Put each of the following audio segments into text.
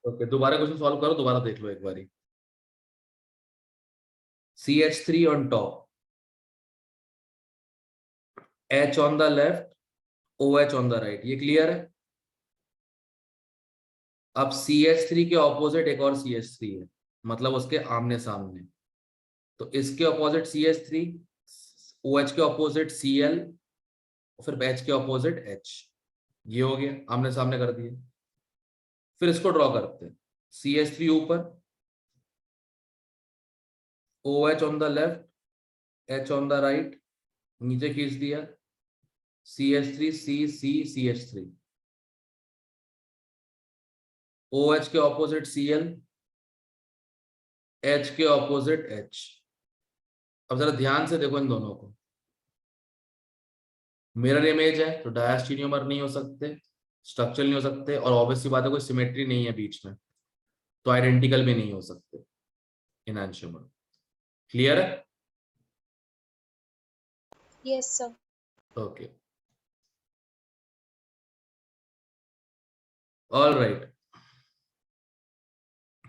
Okay, दोबारा question solve करो, दोबारा देख लो एक बारी। CH3 on top, H on the left, OH on the right, ये क्लियर है। अब CH3 के ऑपोजिट एक और CH3 है, मतलब उसके आमने सामने। तो इसके ऑपोजिट CH3, OH के ऑपोजिट Cl, फिर H के ऑपोजिट H। ये हो गया, आमने सामने कर दिए। फिर इसको ड्रॉ करते हैं। CH3 ऊपर, OH on the left, H on the right, नीचे खींच दिया। CH3 CH3, OH के ऑपोजिट Cl, H के ऑपोजिट H। अब जरा ध्यान से देखो इन दोनों को। मिरर इमेज है तो डायस्टेरियोमर नहीं हो सकते, स्ट्रक्चरल नहीं हो सकते, और ऑब्वियसली बात है कोई सिमेट्री नहीं है बीच में, तो आइडेंटिकल भी नहीं हो सकते इनैंशियोमर। क्लियर है? Yes sir. Okay, all right.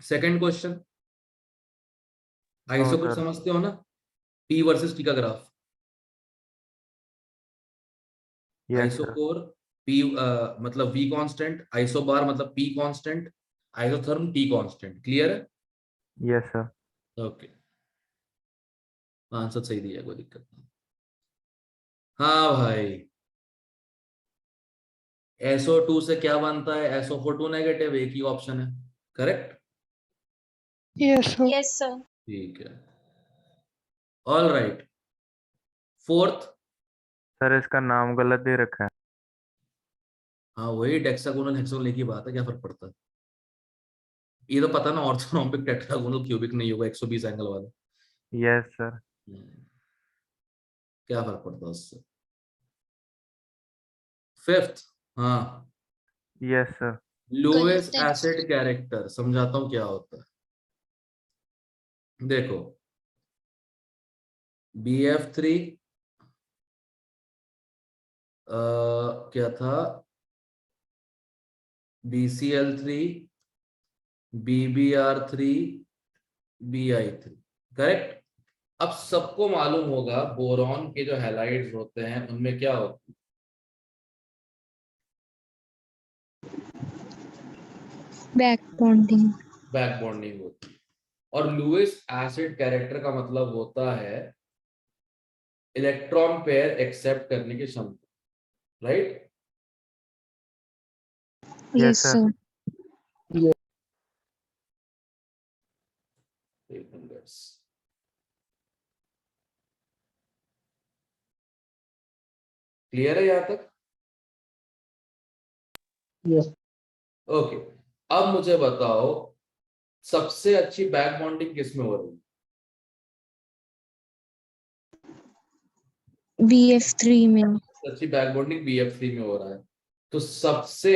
Second question, no isochore sir. समझते हो ना, P वर्सेस T का graph. Yes sir. Isochore P मतलब V कांस्टेंट, आइसोबार मतलब P constant, isotherm T constant. Clear है? Yes sir. ओके, आंसर सही दिया, कोई दिक्कत नहीं। हाँ भाई, SO2 से क्या बनता है? SO4 नेगेटिव, एक ही ऑप्शन है correct. Yes sir. Yes sir. ठीक है, ऑल राइट। फोर्थ, सर इसका नाम गलत दे रखा है। हाँ वही डेक्सागोनल हेक्सागोनल एक ही बात है, क्या फर्क पड़ता है। ये तो पता ना, ऑर्थोरॉम्बिक टेट्रागोनल क्यूबिक नहीं होगा 120 एंगल वाला। Yes sir. क्या फर्क पड़ता है उससे। फिफ्थ, हाँ, यस सर। लोएस्ट गलत है। एसिड कैरेक्टर, समझाता हूँ क्या होता है। देखो, BF3 क्या था, BCl3, BBr3, Bi3, करेक्ट। अब सबको मालूम होगा बोरॉन के जो हैलाइड्स होते हैं उनमें क्या होता है, बैक बॉन्डिंग। बैक बॉन्डिंग होती है। और लुईस एसिड कैरेक्टर का मतलब होता है इलेक्ट्रॉन पेयर एक्सेप्ट करने की क्षमता, right. Yes yes sir. Sir. Clear है यहां तक? यस। ओके, अब मुझे बताओ सबसे अच्छी बैक बॉन्डिंग किस में हो रही है? BF3 में। अच्छी बैक बॉन्डिंग BF3 में हो रहा है। तो सबसे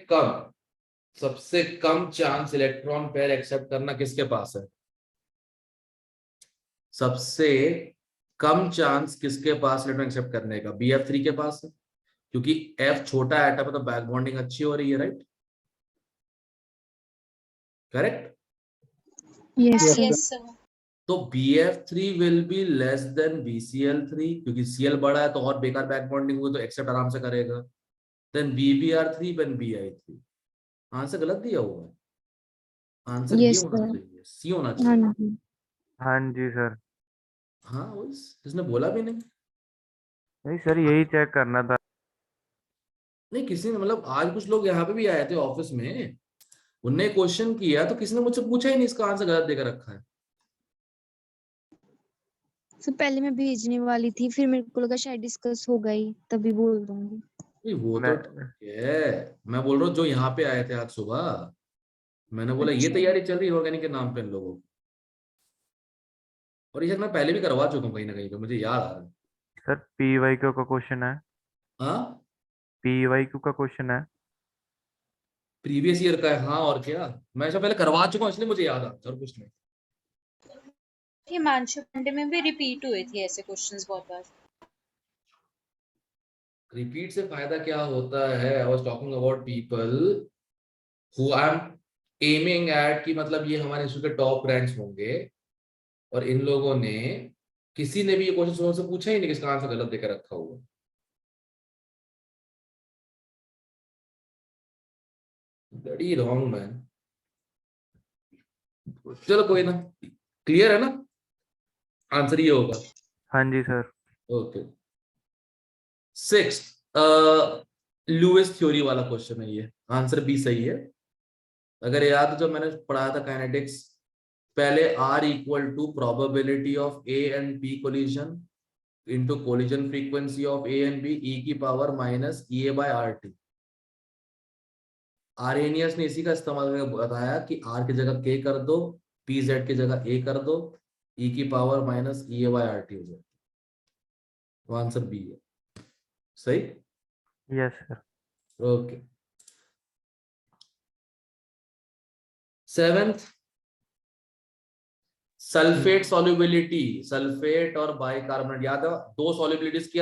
कम सबसे कम चांस इलेक्ट्रॉन पेयर एक्सेप्ट करना किसके पास है? सबसे कम चांस किसके पास इलेक्ट्रॉन एक्सेप्ट करने का? BF3 के पास है, क्योंकि F छोटा एटम है तो बैक बॉन्डिंग अच्छी हो रही है, right. Correct. Yes sir. Yes sir. तो BF3 will be less than BCl3, क्योंकि Cl बड़ा है तो और बेकार बैक बॉन्डिंग हुई तो एक्सेप्ट आराम से करेगा। Then BBr3 then Bi3। Answer गलत दिया हुआ है, आंसर ये यस होना सर। चाहिए, सी होना हाँ चाहिए। जी। हाँ जी सर। हाँ वही, इसने बोला भी नहीं। नहीं सर, यही चेक करना था। नहीं, किसी ने मतलब आज कुछ लोग यहाँ पे भी आए थे ऑफिस में, उनने क्वेश्चन किया तो किसी ने मुझसे पूछा ही नहीं, इसका आंसर गलत देकर रखा है। सर पहले मैं भेजने वाली थी, फिर मेरे को लगा शायद डिस्कस हो गई, तभी बोल दूंगी। नहीं, वो तो मैं ठीक है, मैं बोल रहा हूँ जो यहाँ पे आए थे आज सुबह, मैंने बोला ये अच्छा। तैयारी चल रही है ऑर्गेनिक के नाम पे इन लोगों की। और ये शायद मैं पहले भी करवा चुका हूँ कहीं ना कहीं पे, मुझे याद आ रहा है। सर PYQ का क्वेश्चन है। हाँ, PYQ का क्वेश्चन है। प्रीवियस ईयर का है, हाँ और क्या, मैं ऐसा पहले करवा चुका हूँ इसलिए मुझे याद आता है और कुछ नहीं। हिमांशु पांडे में भी रिपीट हुए थे ऐसे क्वेश्चंस बहुत बार। रिपीट से फायदा क्या होता है? I was talking about people who I am aiming at, कि मतलब ये हमारे इंस्टीट्यूट के टॉप रैंक्स होंगे, और इन लोगों ने, किसी ने भी ये क्वेश्चन उनसे पूछा ही नहीं कि इसका आंसर गलत देकर रखा हुआ। बड़ी रॉन्ग मैन। चलो कोई ना, क्लियर है ना, आंसर ये होगा। हाँ जी sir. Okay, six Lewis theory वाला क्वेश्चन है ये, आंसर बी सही है। अगर याद हो, जब मैंने पढ़ाया था काइनेटिक्स, पहले R equal to probability of A and B collision into collision frequency of A and B e की power minus EA by RT। Arrhenius ने इसी का इस्तेमाल करके बताया कि R की जगह K कर दो, PZ की जगह A कर दो, e की power minus EA by RT हो जाए। तो आंसर बी है सही। Yes sir. Okay, seventh, sulphate solubility, sulphate और बाइकार्बोनेट, याद है दो सॉल्युबिलिटीज की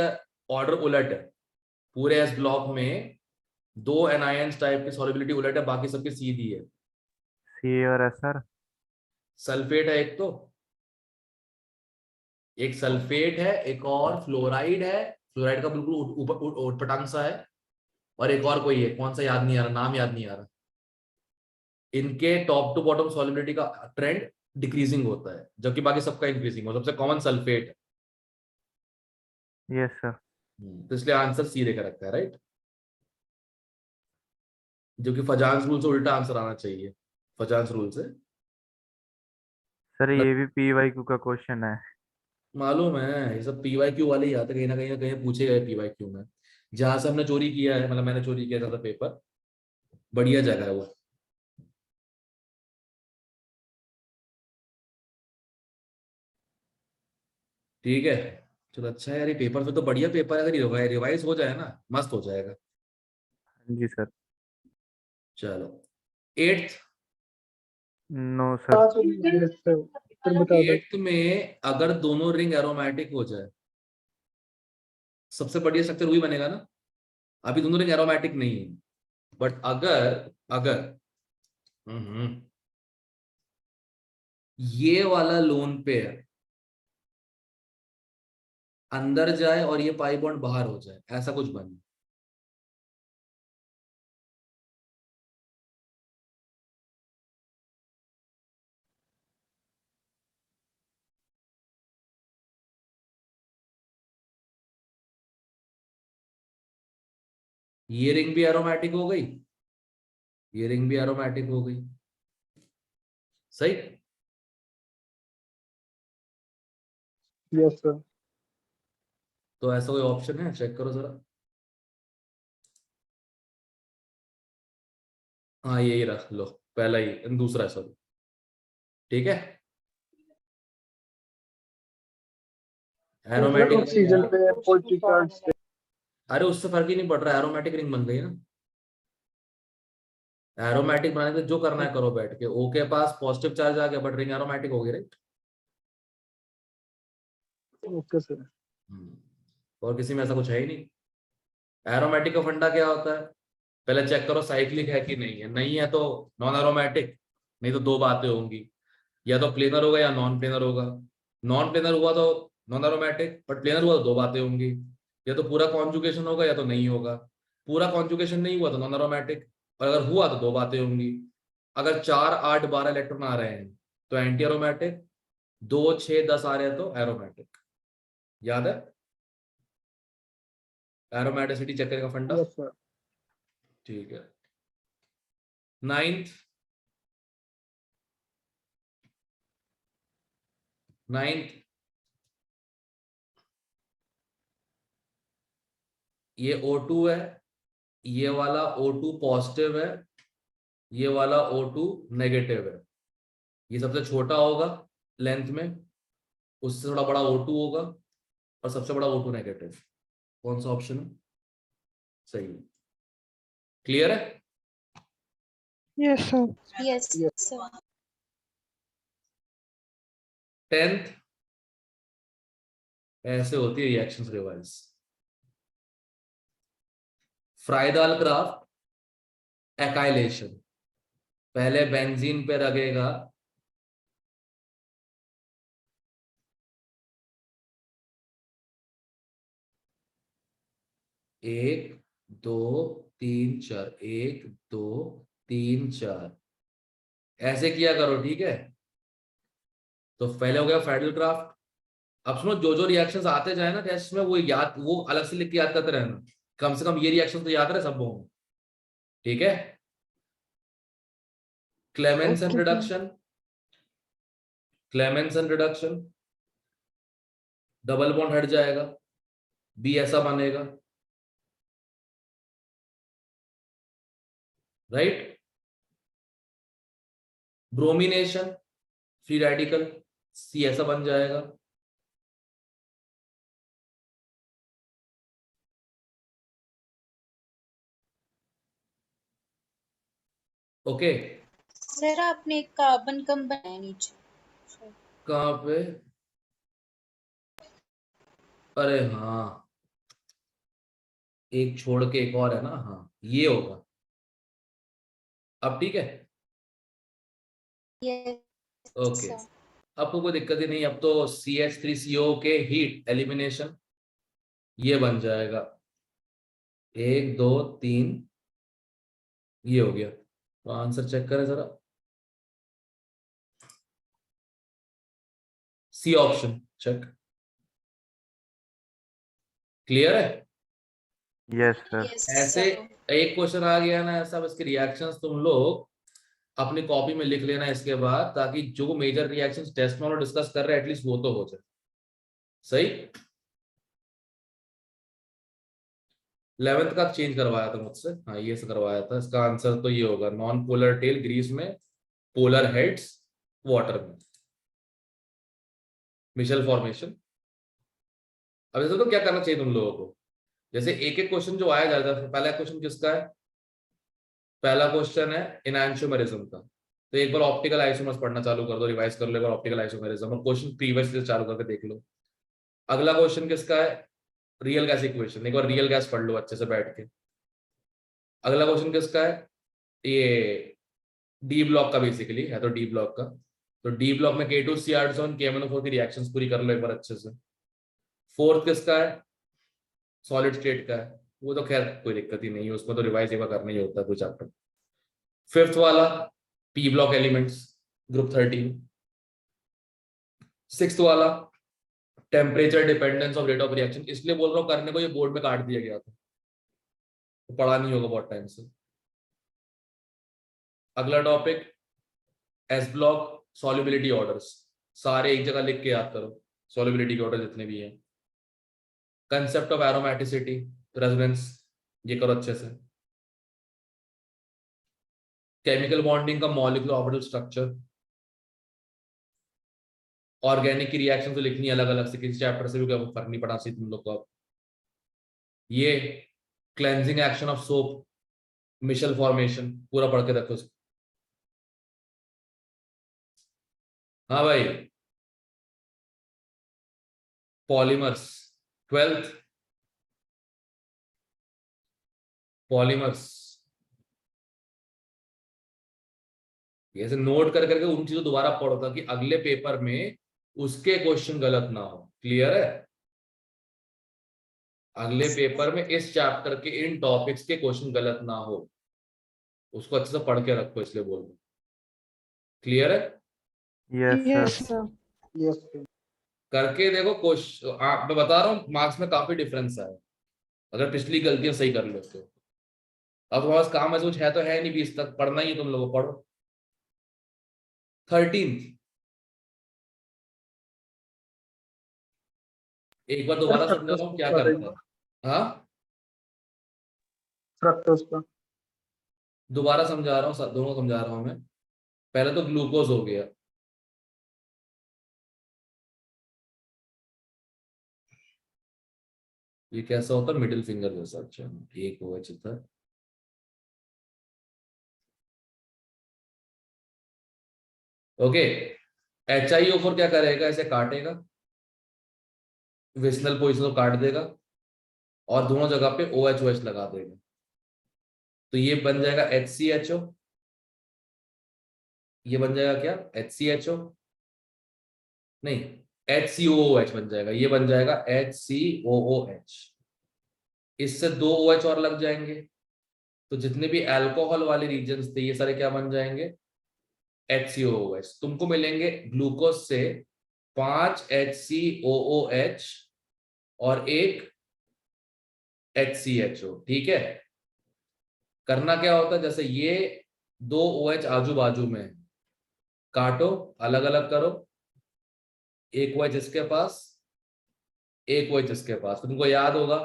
ऑर्डर उलट है, पूरे एस ब्लॉक में दो एनायंस टाइप की सॉल्युबिलिटी उलट है, बाकी सबकी सीधी है। सी और एस सर। सल्फेट है एक, तो एक सल्फेट है, एक और फ्लोराइड है, फ्लोराइड का बिल्कुल उटपटांग सा है, और एक और कोई है, कौन सा याद नहीं आ रहा, नाम याद नहीं आ रहा। इनके टॉप टू बॉटम सॉल्युबिलिटी का ट्रेंड डिक्रीजिंग होता है, जबकि बाकी सबका इंक्रीजिंग हो। सबसे कॉमन सल्फेट है। Yes sir. तो इसलिए आंसर सी रेखा रखता है, राइट, जो कि फजांस रूल से उल्टा आंसर आना चाहिए, फजांस रूल से। सर ये भी पी वाई क्यू का क्वेश्चन है। मालूम है, ये सब PYQ वाले ही आते, कहीं ना कहीं पूछे गए PYQ में। जहां से हमने चोरी किया है, मतलब मैंने चोरी किया था पेपर, बढ़िया जगह है वो। ठीक है, चलो अच्छा है यार, ये पेपर फिर तो बढ़िया पेपर है, अगर रिवाइज हो जाए ना मस्त हो जाएगा। हाँ जी सर। चलो, एट्थ, नो सर। एट्थ में अगर दोनों रिंग एरोमेटिक हो जाए, सबसे बढ़िया स्ट्रक्चर वही बनेगा ना। अभी दोनों रिंग एरोमेटिक नहीं है, बट अगर अगर ये वाला लोन पेयर अंदर जाए और ये पाई बॉन्ड बाहर हो जाए, ऐसा कुछ बने, ये रिंग भी एरोमेटिक हो गई, ये रिंग भी एरोमेटिक हो गई, सही। Yes sir. तो ऐसा कोई ऑप्शन है, चेक करो जरा। हाँ यही रख लो, पहला ही, दूसरा है सॉरी, ठीक है, एरोमेटिक। ऑक्सीजन पे पॉलिटिकल। अरे उससे फर्क ही नहीं पड़ रहा, एरोमेटिक रिंग बन गई ना। एरोमेटिक बनाने के लिए जो करना है करो बैठ के, O के पास पॉजिटिव चार्ज आ गया, बट रिंग एरोमेटिक हो गई, राइट। Okay sir. और किसी में ऐसा कुछ है ही नहीं। एरोमेटिक का फंडा क्या होता है, पहले चेक करो साइक्लिक है कि नहीं है, नहीं है तो नॉन एरोमेटिक, नहीं तो दो बातें होंगी, या तो प्लेनर होगा या नॉन प्लेनर होगा। नॉन प्लेनर हुआ तो नॉन एरोमेटिक, बट प्लेनर हुआ तो दो बातें होंगी, या तो पूरा कॉन्जुगेशन होगा या तो नहीं होगा। पूरा कॉन्जुगेशन नहीं हुआ तो नॉन एरोमेटिक, और अगर हुआ तो दो बातें होंगी। अगर 4, 8, 12 इलेक्ट्रॉन आ रहे हैं तो एंटी एरोमेटिक, 2, 6, 10 आ रहे हैं तो एरोमेटिक। याद है एरोमेटिसिटी चेक करेगा फंडा। Yes sir. ठीक है, नाइन्थ, ये O2 है, ये वाला O2 पॉजिटिव है, ये वाला O2 नेगेटिव है। ये सबसे छोटा होगा लेंथ में, उससे थोड़ा बड़ा O2 होगा, और सबसे बड़ा O2 नेगेटिव। कौन सा ऑप्शन है सही, क्लियर है। Yes sir. Yes, sir. 10th, ऐसे होती है रिएक्शंस रिवाइज। फ्राइडाल क्राफ्ट एकाइलेशन, पहले बेंजीन पे लगेगा एक दो तीन चार, एक दो तीन चार, ऐसे किया करो, ठीक है। तो पहले हो गया फैडलक्राफ्ट। अब सुनो, जो जो रिएक्शंस आते जाए ना टेस्ट में, वो याद, वो अलग से लिख के याद करते रहना, कम से कम ये रिएक्शन तो याद रहे सब में, ठीक है। Clemmensen Okay, sir. Reduction, Clemmensen reduction, double bond हट जाएगा, बी ऐसा बनेगा, राइट। ब्रोमिनेशन, फ्री रेडिकल, सी ऐसा बन जाएगा, ओके। सर आपने एक कार्बन कम बनाया नीचे। कहाँ पे? अरे हाँ, एक छोड़ के एक और है ना, हाँ ये होगा। अब ठीक है, यस ओके। सर। अब तो कोई दिक्कत ही नहीं, अब तो CH3CO के हीट एलिमिनेशन ये बन जाएगा, एक दो तीन, ये हो गया। तो आंसर चेक करें जरा, सी ऑप्शन चेक, क्लियर है। Yes sir. यस ऐसे सर। एक क्वेश्चन आ गया ना ऐसा, इसके रिएक्शंस तुम लोग अपनी कॉपी में लिख लेना इसके बाद, ताकि जो मेजर रिएक्शंस टेस्ट में डिस्कस कर रहे हैं एटलीस्ट वो तो हो जाए, सही। 11th का चेंज करवाया था मुझसे, हाँ ये से करवाया था। इसका आंसर तो ये होगा, नॉन पोलर टेल ग्रीस में, पोलर हेड्स वाटर में, मिशेल फॉर्मेशन। अब जैसे तो क्या करना चाहिए तुम लोगों को, जैसे एक एक क्वेश्चन जो आया जा रहा है, पहला क्वेश्चन किसका है? पहला क्वेश्चन है इनैंशियोमेरिज्म का। तो एक बार ऑप्टिकल आइसोमर्स पढ़ना चालू कर दो, रिवाइज कर लो एक बार ऑप्टिकल आइसोमरिज्म, और क्वेश्चन प्रीवियस से चालू करके देख लो। अगला क्वेश्चन किसका है? रियल गैस इक्वेशन, एक बार रियल गैस पढ़ लो अच्छे से बैठ के। अगला क्वेश्चन किसका है? ये डी ब्लॉक का, बेसिकली है तो डी ब्लॉक का। तो डी ब्लॉक में K2Cr7 KMnO4 की रिएक्शंस पूरी कर लो एक बार अच्छे से। फोर्थ किसका है? सॉलिड स्टेट का है, वो तो खैर कोई दिक्कत ही नहीं है, उसमें तो रिवाइज एक बार करना ही होता है कोई चैप्टर। फिफ्थ वाला P block elements, group 13। Sixth वाला temperature dependence of rate of reaction, इसलिए बोल रहा हूँ करने को, ये बोर्ड में काट दिया गया था, तो पढ़ा नहीं होगा बहुत टाइम से। अगला topic S block solubility orders, सारे एक जगह लिख के याद करो, सॉल्युबिलिटी के ऑर्डर जितने भी हैं। कंसेप्ट ऑफ एरोमेटिसिटी, रेजोनेंस, ये करो अच्छे से। केमिकल बॉन्डिंग का मॉलिक्यूलर ऑर्बिटल स्ट्रक्चर, ऑर्गेनिक की रिएक्शन तो लिखनी अलग अलग से, किसी चैप्टर से भी कोई फर्क नहीं पड़ा सी तुम लोग को। ये cleansing action of soap, micelle formation, पूरा पढ़ के रखो। हाँ भाई, पॉलीमर्स, 12th पॉलीमर्स, ऐसे नोट कर करके उन चीजों दोबारा पढ़ो ताकि अगले पेपर में उसके क्वेश्चन गलत ना हो, क्लियर है। अगले पेपर में इस चैप्टर के इन टॉपिक्स के क्वेश्चन गलत ना हो, उसको अच्छे से पढ़ के रखो, इसलिए बोल रहा हूं, क्लियर है। Yes Yes, sir. sir. Yes, sir. करके देखो क्वेश्चन, मैं बता रहा हूँ मार्क्स में काफी डिफरेंस है अगर पिछली गलतियां सही कर लेते हो। अब तुम्हारे पास काम ऐसा कुछ है तो है नहीं, 20 तक पढ़ना ही है तुम लोगों को, पढ़ो। 13th, एक बार दोबारा समझा रहा हूँ क्या करता है। हाँ, Fructose का. दोबारा समझा रहा हूँ, दोनों समझा रहा हूँ मैं। पहले तो ग्लूकोज हो गया, ये कैसा होता है? मिडिल फिंगर जैसा, अच्छा एक हो चित्र। ओके, HiO4 क्या करेगा? ऐसे काटेगा, विस्नल पोजिशन को काट देगा और दोनों जगह पे OH लगा देगा, तो ये बन जाएगा HCHO। ये बन जाएगा क्या, HCHO, नहीं HCOOH बन जाएगा, ये बन जाएगा HCOOH। इससे 2 OH और लग जाएंगे, तो जितने भी अल्कोहल वाले रीजन्स थे ये सारे क्या बन जाएंगे, HCOOH। तुमको मिलेंगे ग्लूकोज से 5 HCOOH और 1 HCHO। ठीक है, करना क्या होता है, जैसे ये 2 OH आजू बाजू में है, काटो, अलग अलग करो, एक OH इसके पास, एक OH इसके पास। तुमको याद होगा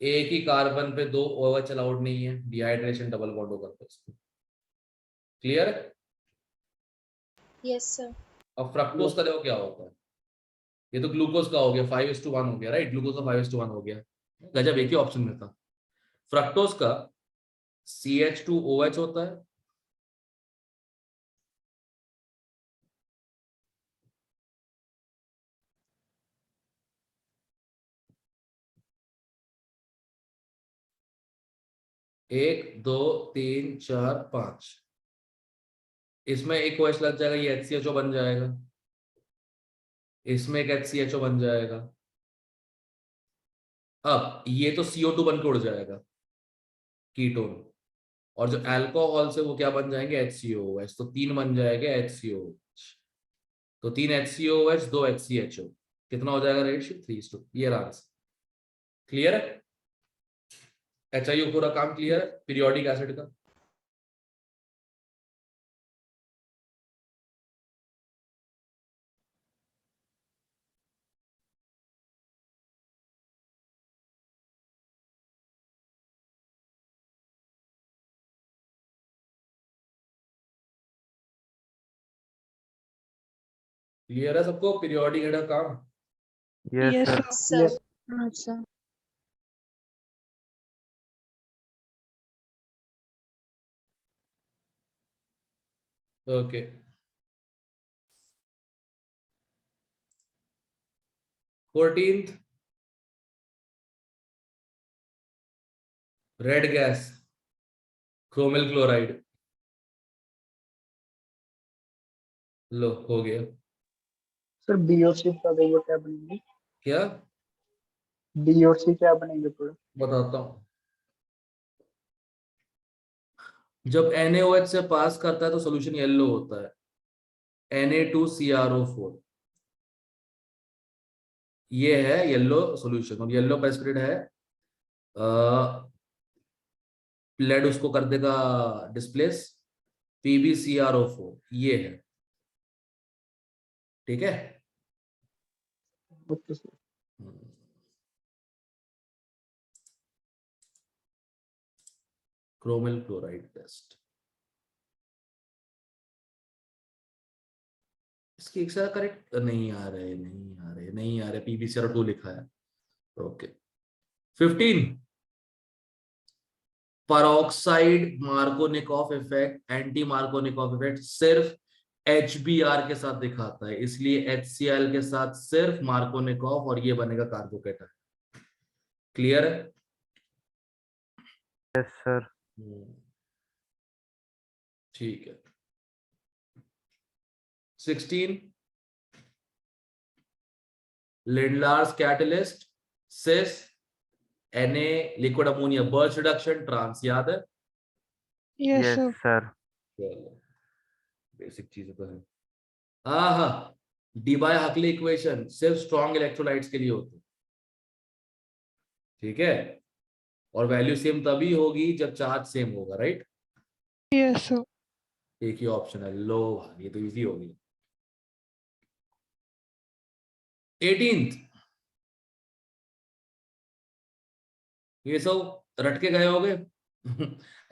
एक ही कार्बन पे 2 OH अलाउड नहीं है, डिहाइड्रेशन, डबल बॉन्ड होगा। क्लियर है? Yes sir. अब फ्रक्टोज का देखो क्या होता है, ये तो ग्लूकोज का हो गया, 5:1 हो गया, राइट, ग्लूकोज का 5:1 हो गया, गजब, एक ही ऑप्शन में था। फ्रक्टोज का CH2OH होता है, एक, दो, तीन, चार, 5, इसमें एक OH लग जाएगा, ये HCHO बन जाएगा, इसमें एक HCHO बन जाएगा। अब ये तो CO2 बन के उड़ जाएगा, कीटोन, और जो अल्कोहल से वो क्या बन जाएंगे, HCOOH, तो 3 बन जाएंगे HCOOH, तो 3 HCOOH 2 HCHO, कितना हो जाएगा रेशियो, 3:2। ये आंसर क्लियर है? HIO पूरा काम क्लियर है पीरियोडिक एसिड का? क्लियर है सबको पीरियोडिक हेड का काम? Yes Yes, sir. sir. Sir. अच्छा, okay, fourteenth, red gas, chromyl chloride. लो हो गया। सर बी और सी का देखो क्या बनेंगे, क्या बी और सी क्या बनेंगे पूरा। बताता हूँ, जब NaOH से पास करता है तो सोल्यूशन येलो होता है, Na2CrO4, ये है येलो सॉल्यूशन, और येलो प्रेसिपिटेट है, लेड उसको कर देगा डिस्प्लेस, PbCrO4 ये है। ठीक है, okay sir. Chromyl chloride test, इसकी एक करेक्ट नहीं आ रहे, नहीं आ रहे, PbCrO2 लिखा है। Okay, 15, peroxide Markovnikov effect, anti Markovnikov effect सिर्फ HBr के साथ दिखाता है, इसलिए HCl के साथ सिर्फ मार्कोनिकॉफ, और ये बनेगा कार्बोकेटाइन। क्लियर है? Yes sir. ठीक है। 16, Lindlar's catalyst, cis, Na, liquid ammonia, Birch reduction, trans, याद है? Yes, yes sir. Sir. Basic चीजें तो है। हाँ, डीबाय हकले इक्वेशन सिर्फ स्ट्रॉन्ग इलेक्ट्रोलाइट्स के लिए होती है। ठीक है, और वैल्यू सेम तभी होगी जब चार्ज सेम होगा, राइट? Yes, sir. एक ही ऑप्शन है, लो ये तो इजी होगी। 18th, ये सब रट के गए होगे।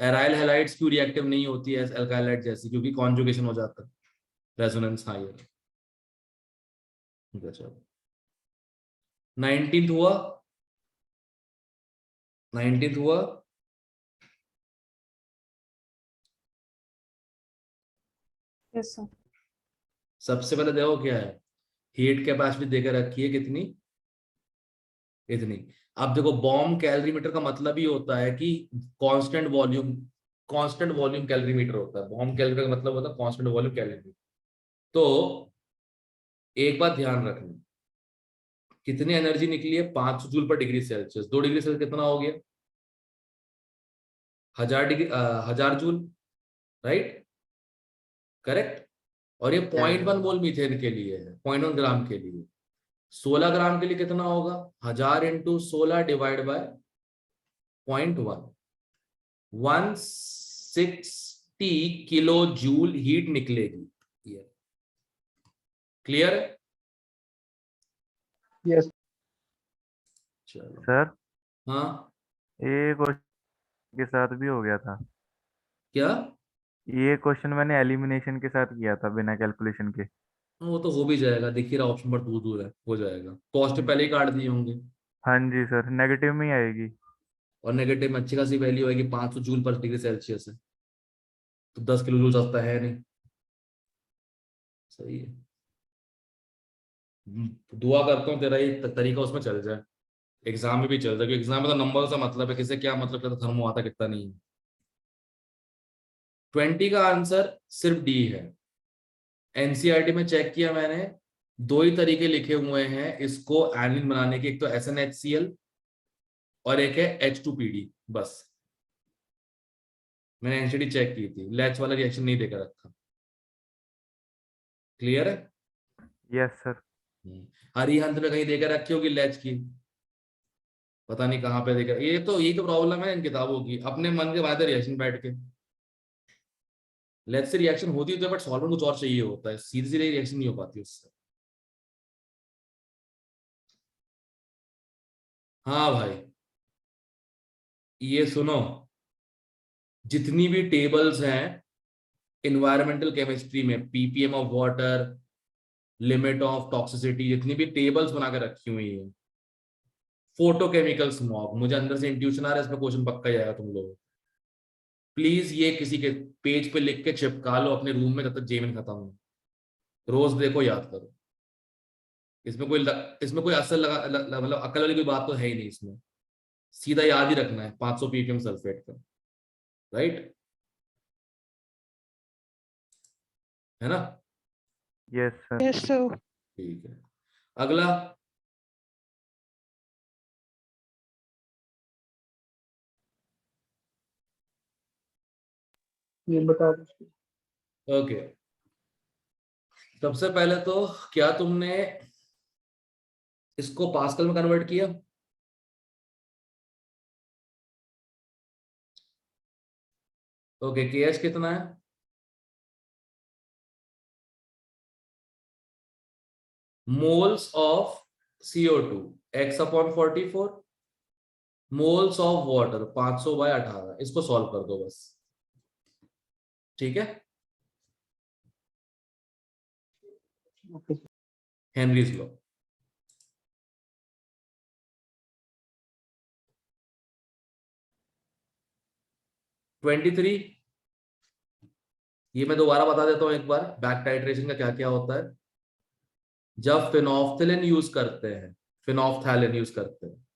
एराइल हैलाइड्स क्यों रिएक्टिव नहीं होती है अल्काइलाइड जैसी, क्योंकि कॉन्जुगेशन हो जाता है, रेजोनेंस हायर। 19th हुआ, 19th हुआ, यस सर। सबसे पहले देखो क्या है, हीट कैपेसिटी देकर रखी है कितनी, इतनी। अब देखो बॉम्ब कैलोरीमीटर का मतलब ही होता है कि constant volume constant volume calorimeter होता है। बॉम्ब कैलोरीमीटर का मतलब होता है कांस्टेंट वॉल्यूम कैलोरीमीटर। तो एक बात ध्यान रखना, कितनी एनर्जी निकली है 500 जूल पर डिग्री सेल्सियस। 2 डिग्री सेल्सियस कितना हो गया? 1000 जूल, राइट? करेक्ट। और ये 0.1 मोल मीथेन के लिए है, 0.1 ग्राम के लिए। 16 ग्राम के लिए कितना होगा? 1000 into 16 divide by 0.1, 160 kilo joule heat निकलेगी। ये क्लियर है? यस चलो। सर हाँ ये क्वेश्चन के साथ भी हो गया था। क्या? ये क्वेश्चन मैंने एलिमिनेशन के साथ किया था बिना कैलकुलेशन के। वो तो हो भी जाएगा, देखिए रहा ऑप्शन पर दूर दूर है, हो जाएगा। कॉस्ट पहले ही काट दिए होंगे। हाँ जी सर, नेगेटिव में ही आएगी। और नेगेटिव में अच्छी खासी वैल्यू आएगी, 500 जूल पर डिग्री सेल्सियस है, तो 10 किलो जूल सस्ता है नहीं। सही है। दुआ करता हूँ तेरा ये तरीका उसमें चल जाए, एग्जाम में भी चल जाए, क्योंकि एग्जाम में तो नंबर से मतलब है, किसे क्या मतलब कितना थर्मो आता कितना नहीं है। 20 का आंसर सिर्फ डी है। एनसीईआरटी में चेक किया मैंने, 2 ही तरीके लिखे हुए हैं इसको एनिलीन बनाने के, एक तो SnHCl और एक है H2PD। बस मैंने एनसीईआरटी चेक की थी, लैच वाला रिएक्शन नहीं देकर रखा। क्लियर है? Yes sir. अरिहंत में कहीं देकर रखी होगी लैच की, पता नहीं कहाँ पे देकर। ये तो यही तो प्रॉब्लम है इन किताबों की, अपने मन के बाद रिएक्शन बैठ के। लैच से रिएक्शन होती है तो, बट सॉल्वेंट कुछ और चाहिए होता है, सीधी सीधी रिएक्शन नहीं हो पाती उससे। हाँ भाई, ये सुनो, जितनी भी टेबल्स हैं इन्वायरमेंटल केमिस्ट्री में, ppm of water, limit of toxicity, जितनी भी टेबल्स बना के रखी हुई है, फोटोकेमिकल स्मॉग, मुझे अंदर से इंट्यूशन आ रहा है इसमें क्वेश्चन पक्का ही आएगा तुम लोग। प्लीज ये किसी के पेज पे लिख के चिपका लो अपने रूम में, जब तक जेमिन खत्म हो, रोज देखो, याद करो। इसमें कोई असल मतलब अकल वाली कोई बात तो है ही नहीं इसमें, सीधा याद ही रखना है 500 ppm सल्फेट का, राइट? है ना? Yes sir. Yes sir. ठीक है, अगला। ये बता दो। ओके, सबसे पहले तो क्या तुमने इसको पास्कल में कन्वर्ट किया? ओके, केएच कितना है? Moles of CO2 x/44, moles of water 500/18। इसको सॉल्व कर दो बस, ठीक है? Okay Henry's law. Twenty three, ये मैं दोबारा बता देता हूं एक बार, बैक टाइट्रेशन का क्या क्या होता है। जब फिनोफ्थिलिन यूज करते हैं, फिनोफ्थैलिन यूज करते हैं,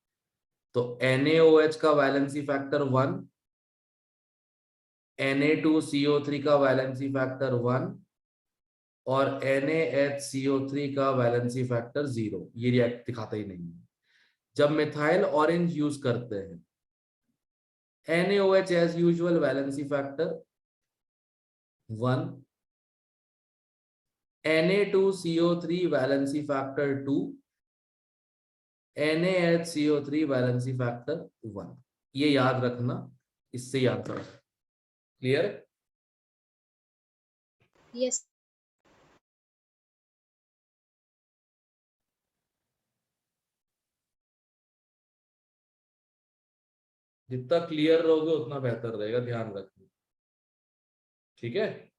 तो NaOH का वैलेंसी फैक्टर 1, Na2CO3 का वैलेंसी फैक्टर 1 और NaHCO3 का वैलेंसी फैक्टर 0। ये रिएक्ट दिखाता ही नहीं है। जब मिथाइल ऑरेंज यूज करते हैं, NaOH as usual valency factor 1, Na2CO3 valency factor 2, NaHCO3 valency factor 1। ये याद रखना, इससे याद करो। क्लियर? यस। जितना क्लियर रहोगे उतना बेहतर रहेगा, ध्यान रखना, ठीक है?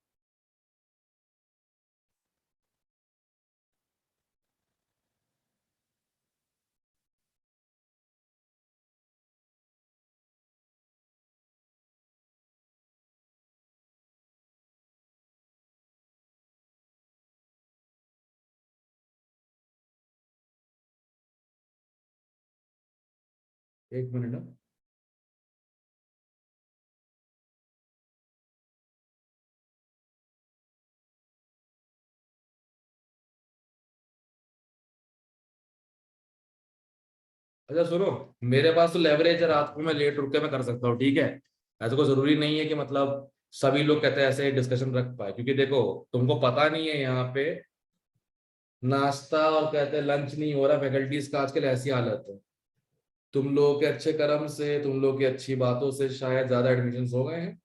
एक मिनट। अच्छा सुनो, मेरे पास तो लेवरेज है, रात को मैं लेट उठ के मैं कर सकता हूँ, ठीक है। ऐसा कोई जरूरी नहीं है कि मतलब सभी लोग कहते हैं ऐसे डिस्कशन रख पाए, क्योंकि देखो तुमको पता नहीं है यहाँ पे नाश्ता और कहते हैं लंच नहीं हो रहा, फैकल्टीज का आजकल ऐसी हालत है। तुम लोगों के अच्छे कर्म से, तुम लोग की अच्छी बातों से शायद ज्यादा एडमिशन हो गए हैं,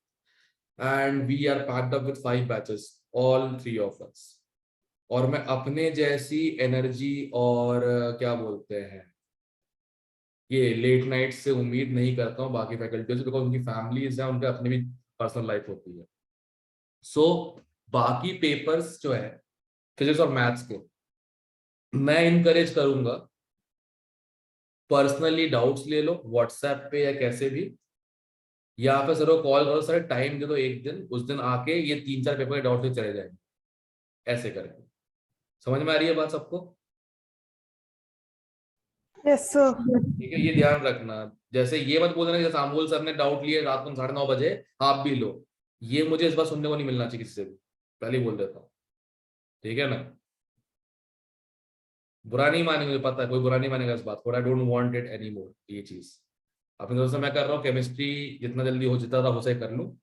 and we are packed up with 5 batches, all 3 of us. और मैं अपने जैसी एनर्जी और क्या बोलते हैं ये लेट नाइट से उम्मीद नहीं करता हूँ बाकी फैकल्टीज, बिकॉज उनकी फैमिलीज है, उनके अपनी भी पर्सनल लाइफ होती है। सो बाकी पेपर्स जो है फिजिक्स और मैथ्स के, मैं इनकरेज करूंगा पर्सनली डाउट्स ले लो व्हाट्सएप पे या कैसे भी, या फिर सर को कॉल करो, सर टाइम दे दो एक दिन, उस दिन आके ये 3-4 पेपर के डाउट चले जाएंगे, ऐसे करके। समझ में आ रही है बात सबको? Yes sir. ठीक है, ये ध्यान रखना। जैसे ये मत बोलना जैसे अमोल सर ने डाउट लिए रात को 9:30 बजे, आप भी लो, ये मुझे इस बार सुनने को नहीं मिलना चाहिए किसी से भी, पहले ही बोल देता हूँ, ठीक है ना। बुरा नहीं मानेंगे, मुझे पता है कोई बुरा नहीं मानेगा इस बात को, I don't want it any more. ये चीज अपने दोस्त से मैं कर रहा हूँ, केमिस्ट्री जितना जल्दी हो जितना हो सके कर लूँ।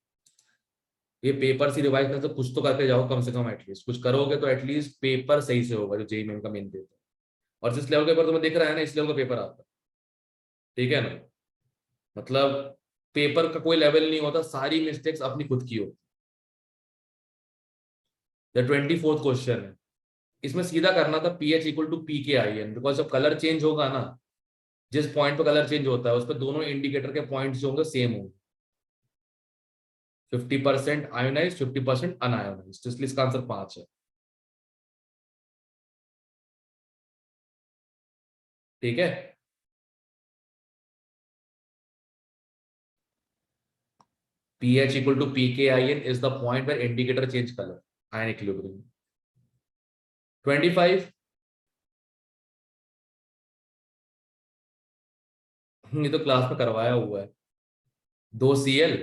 ये पेपर से रिवाइज करते कुछ तो करके जाओ कम से कम, एटलीस्ट कुछ करोगे तो एटलीस्ट पेपर सही से होगा, जो जेईई मेन का मेन पेपर। और जिस लेवल का पेपर तुम्हें दिख रहा है ना, इस लेवल का पेपर आता है, ठीक है ना। मतलब पेपर का कोई लेवल नहीं होता, सारी मिस्टेक्स अपनी खुद की होती। 24th क्वेश्चन है, इसमें सीधा करना था PH equal to PKIN, because जब कलर चेंज होगा ना, जिस पॉइंट पे कलर चेंज होता है उस पर दोनों इंडिकेटर के पॉइंट्स जो होंगे सेम होंगे, 50% आयोनाइज 50% अनआयोनाइज, तो इसलिए इसका आंसर 5 है, ठीक है। PH equal to PKIN is the point where indicator change color, ion equilibrium. 25, ये तो क्लास में करवाया हुआ है। 2 Cl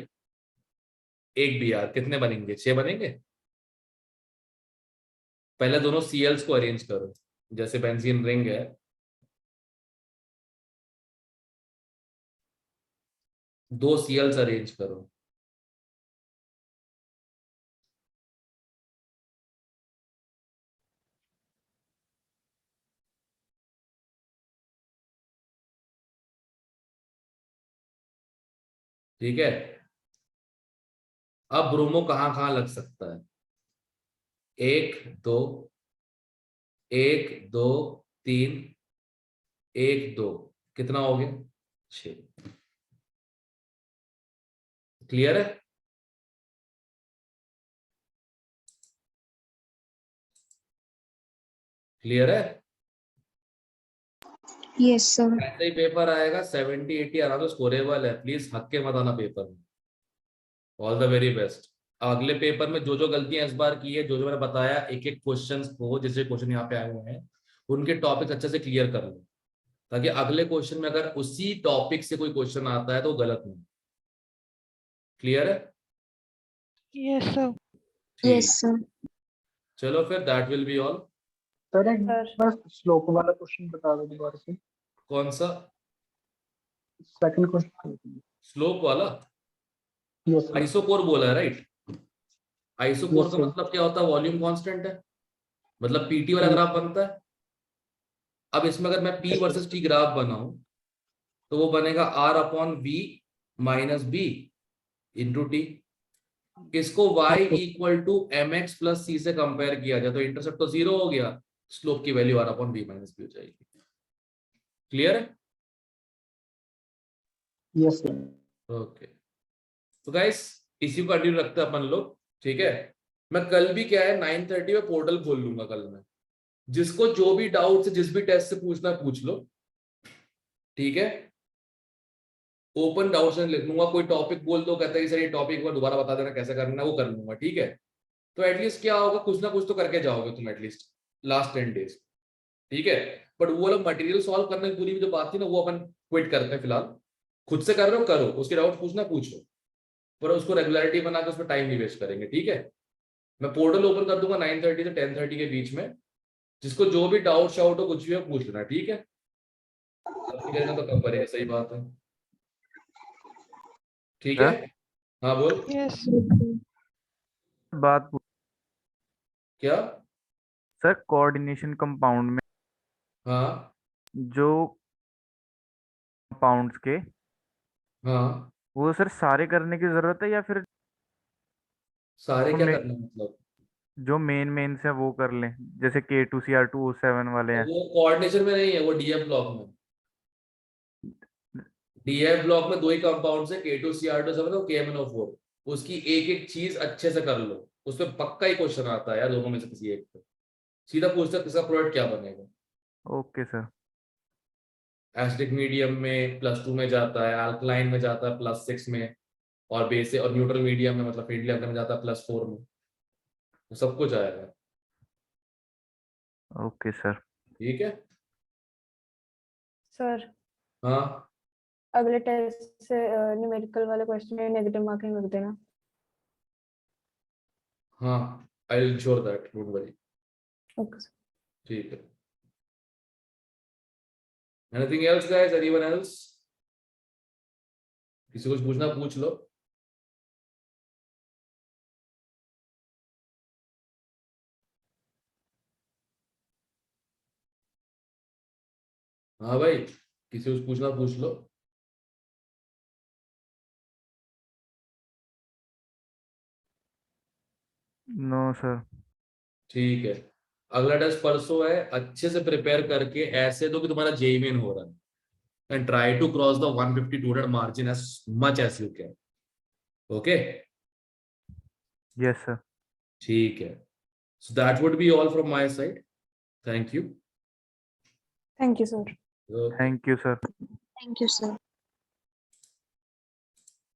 1 Br कितने बनेंगे? 6 बनेंगे। पहले दोनों Cls को अरेंज करो, जैसे बेंजीन रिंग है, दो Cls अरेंज करो, ठीक है। अब ब्रोमो कहां कहां लग सकता है? 1 2 1 2 3 1 2, कितना हो गया? 6। क्लियर है? क्लियर है? Yes sir. ऐसे ही पेपर आएगा 70-80 आना तो स्कोरेबल है, प्लीज हक के मत आना पेपर में। All the very best. अगले पेपर में जो जो गलतियां इस बार की है, जो जो मैंने बताया, एक एक क्वेश्चन को, जैसे क्वेश्चन यहाँ पे आए हुए हैं उनके टॉपिक अच्छे से क्लियर कर लो, ताकि अगले क्वेश्चन में अगर उसी टॉपिक से कोई क्वेश्चन आता है तो गलत नहीं। क्लियर है? Yes sir. Yes sir. चलो फिर, that will be all. Sir एक सर। बस स्लोप वाला क्वेश्चन बता दो दोबारा से। कौन सा? Second question. स्लोप वाला? Yes sir. आइसोकोर बोला है, राइट? आइसोकोर Yes, का sir. मतलब क्या होता है? वॉल्यूम कांस्टेंट है, मतलब PT वाला ग्राफ बनता है। अब इसमें अगर मैं P वर्सेस T ग्राफ बनाऊं तो वो बनेगा R/V minus B into T। इसको y equal to mx plus C से कंपेयर किया जाए तो इंटरसेप्ट तो 0 हो गया, स्लोप की वैल्यू R/V माइनस B हो जाएगी। क्लियर है? Yes sir. ओके, तो गाइस इसी को कंटिन्यू रखते हैं अपन लोग, ठीक है। मैं कल भी क्या है 9:30 में पोर्टल खोल लूंगा कल मैं, जिसको जो भी डाउट है जिस भी टेस्ट से पूछना है पूछ लो, ठीक है। ओपन डाउट से लिख लूंगा, कोई टॉपिक बोल दो, कहता है कि सर ये टॉपिक को दोबारा बता देना कैसे करना है, वो कर लूंगा, ठीक है। तो एटलीस्ट क्या होगा, कुछ ना कुछ तो करके जाओगे तुम एटलीस्ट लास्ट 10 डेज, ठीक है। बट वो लोग मटेरियल सॉल्व करने की पूरी जो बात थी ना, वो अपन क्विट करते हैं फिलहाल। खुद से कर रहे हो करो, उसके डाउट पूछना पूछो, पर उसको रेगुलरिटी बना के उसमें टाइम नहीं वेस्ट करेंगे, ठीक है। मैं पोर्टल ओपन कर दूंगा 9:30 से 10:30 के बीच में, जिसको जो भी डाउट शाउट हो कुछ भी हो पूछ लेना, ठीक है। सबकी जगह तो कम पड़ेगा, सही बात है। ठीक क्या? है, हाँ बोल। Yes. बात क्या? सर, कोऑर्डिनेशन कंपाउंड में हाँ जो कंपाउंड्स के, हाँ, वो सर सारे करने की जरूरत है या फिर सारे जो क्या मे, करना मतलब? जो मेन से वो कर लें, जैसे K2Cr2O7 वाले हैं? वो कोऑर्डिनेशन में नहीं है, वो डीएफ ब्लॉक में। डीएफ ब्लॉक में 2 ही कंपाउंड है, K2Cr2 और KMnO4। उसकी एक एक चीज अच्छे से कर लो, उसमें पक्का ही क्वेश्चन आता है यार, दोनों में से किसी एक पे सीधा पूछता है किसका प्रोडक्ट क्या बनेगा। Okay sir. एसिडिक मीडियम में +2 में जाता है, अल्कलाइन में जाता है +6 में, और बेसिक और न्यूट्रल मीडियम में मतलब फ्रेंडली अल्कलाइन में जाता है +4 में। तो सब कुछ आएगा। Okay sir. ठीक है, सर हाँ अगले टेस्ट से न्यूमेरिकल वाले क्वेश्चन में नेगेटिव मार्किंग रख देना। हाँ, I will ensure that, don't worry. Okay sir. ठीक है, anything else guys, anyone else? किसी को कुछ पूछना पूछ लो। हाँ भाई, किसी को कुछ पूछना पूछ लो। No sir. ठीक है, अगला टेस्ट परसों है, अच्छे से प्रिपेयर करके ऐसे दो कि तुम्हारा जेई मेन हो रहा है, and try to cross the 150-200 margin as much as you can. Okay, yes sir. ठीक है, so that would be all from my side. Thank you. Thank you sir. Okay. Thank you sir. Thank you sir.